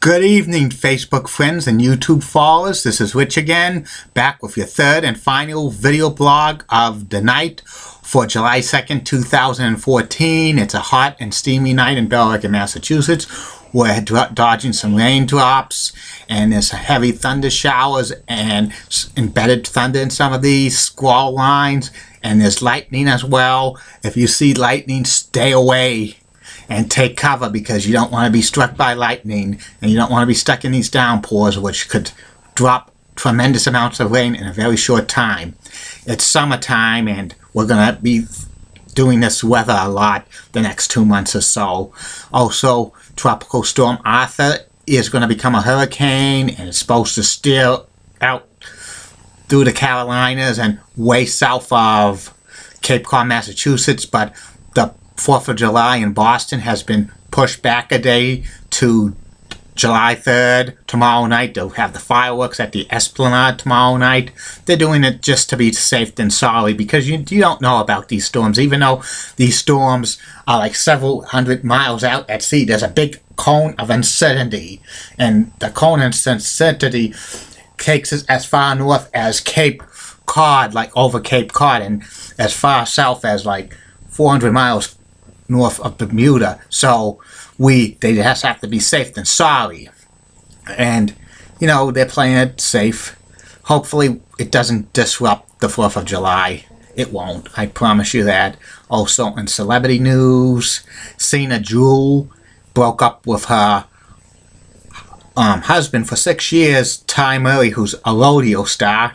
Good evening, Facebook friends and YouTube followers. This is Rich again, back with your third and final video blog of the night for July 2nd, 2014. It's a hot and steamy night in Belleville, Massachusetts. We're dodging some raindrops, and there's heavy thunder showers and embedded thunder in some of these squall lines, and there's lightning as well. If you see lightning, stay away and take cover, because you don't want to be struck by lightning, and you don't want to be stuck in these downpours, which could drop tremendous amounts of rain in a very short time. It's summertime, and we're going to be doing this weather a lot the next 2 months or so. Also, Tropical Storm Arthur is going to become a hurricane, and it's supposed to steer out through the Carolinas and way south of Cape Cod, Massachusetts, but the 4th of July in Boston has been pushed back a day to July 3rd. Tomorrow night they'll have the fireworks at the Esplanade tomorrow night. They're doing it just to be safe than sorry, because you don't know about these storms. Even though these storms are like several hundred miles out at sea, there's a big cone of uncertainty, and the cone of uncertainty takes us as far north as Cape Cod, like over Cape Cod, and as far south as like 400 miles north of Bermuda. So they just have to be safe than sorry, and they're playing it safe. Hopefully it doesn't disrupt the 4th of July. It won't, I promise you that. Also, in celebrity news, Cena Jewel broke up with her husband for 6 years, Ty Murray, who's a rodeo star.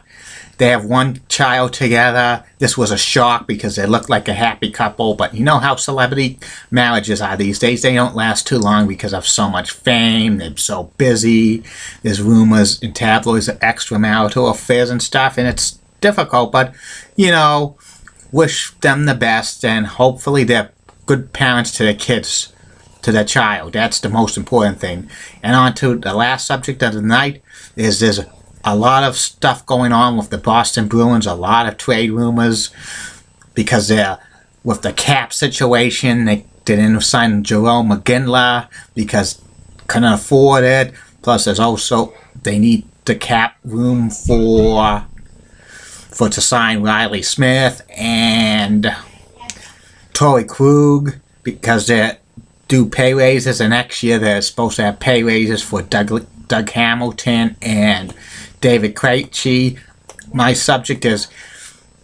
They have one child together. This was a shock because they looked like a happy couple, but you know how celebrity marriages are these days. They don't last too long because of so much fame. They're so busy. There's rumors in tabloids of extramarital affairs and stuff, and it's difficult, but wish them the best, and hopefully they're good parents to their kids, to their child. That's the most important thing. And on to the last subject of the night is there's a lot of stuff going on with the Boston Bruins, a lot of trade rumors, because they're with the cap situation. They didn't sign Jerome McGinley because couldn't afford it. Plus, there's also they need the cap room for to sign Riley Smith and Torrey Krug, because they're due pay raises, and next year they're supposed to have pay raises for Doug Hamilton and David Krejci. My subject is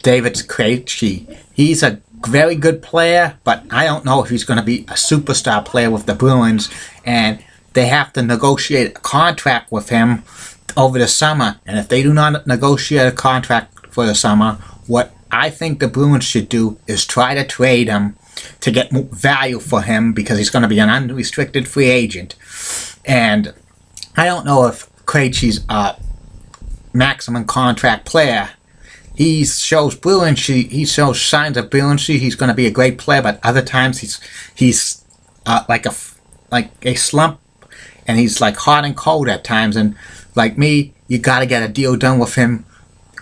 David Krejci. He's a very good player, but I don't know if he's going to be a superstar player with the Bruins, and they have to negotiate a contract with him over the summer. And if they do not negotiate a contract for the summer, what I think the Bruins should do is try to trade him to get more value for him, because he's going to be an unrestricted free agent. And I don't know if Krejci's a maximum contract player. He shows brilliancy. He shows signs of brilliancy. He's going to be a great player, but other times he's like a slump, and he's like hot and cold at times. And like me, you got to get a deal done with him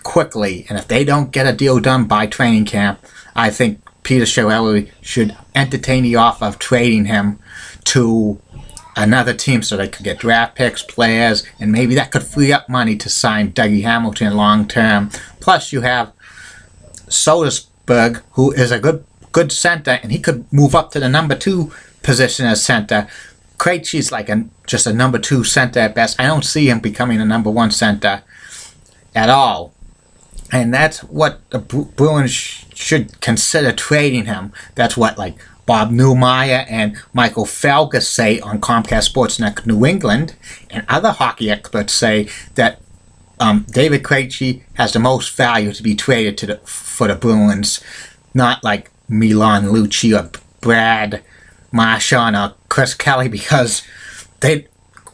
quickly. And if they don't get a deal done by training camp, I think Peter Chiarelli should entertain the offer of trading him to another team so they could get draft picks, players, and maybe that could free up money to sign Dougie Hamilton long term. Plus, you have Soderberg, who is a good center, and he could move up to the number 2 position as center. Krejci's like just a number 2 center at best. I don't see him becoming a number 1 center at all. And that's what the Bruins should consider trading him. That's what like Bob Newmeyer and Michael Felger say on Comcast Sportsnet New England, and other hockey experts say that David Krejci has the most value to be traded for the Bruins, not like Milan Lucic or Brad Marchand or Chris Kelly, because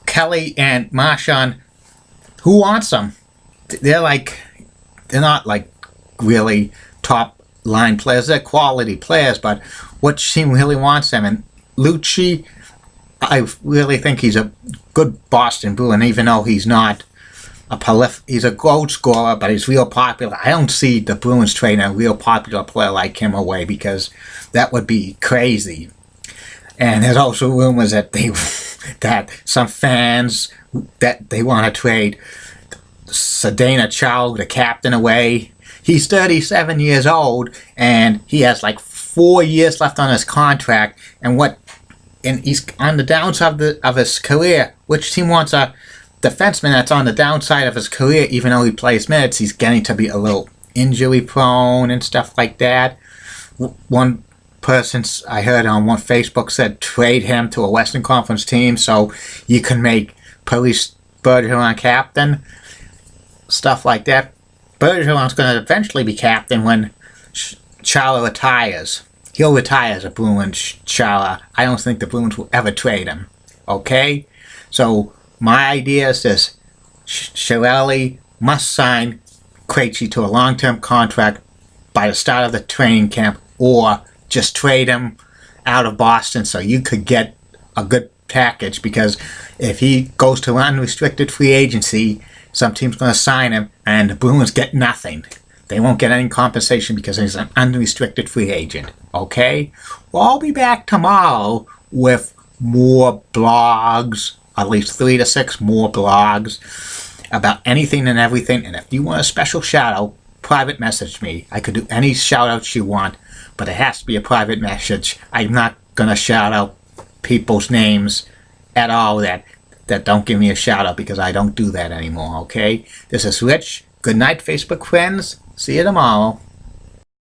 Kelly and Marchand, who wants them? They're not like really top line players. They're quality players, but what team really wants them? And Lucic, I really think he's a good Boston Bruin, even though he's not he's a goal scorer, but he's real popular. I don't see the Bruins trading a real popular player like him away, because that would be crazy. And there's also rumors that that some fans that they want to trade Sedana Chao, the captain, away. He's 37 years old, and he has like 4 years left on his contract. And he's on the downside of his career. Which team wants a defenseman that's on the downside of his career, even though he plays minutes? He's getting to be a little injury prone and stuff like that. One person I heard on one Facebook said trade him to a Western Conference team so you can make Police Bergeron captain. Stuff like that. Bergeron's going to eventually be captain when Chara retires. He'll retire as a Bruins, Chara. I don't think the Bruins will ever trade him. Okay? So, my idea is this. Chiarelli must sign Krejci to a long-term contract by the start of the training camp, or just trade him out of Boston so you could get a good package, because if he goes to unrestricted free agency, some team's going to sign him and the Bruins get nothing. They won't get any compensation because he's an unrestricted free agent. Okay? Well, I'll be back tomorrow with more blogs, at least 3 to 6 more blogs about anything and everything. And if you want a special shout out, private message me. I could do any shout outs you want, but it has to be a private message. I'm not going to shout out people's names at all that don't give me a shout out, because I don't do that anymore. Okay? This is Rich. Good night, Facebook friends. See you tomorrow.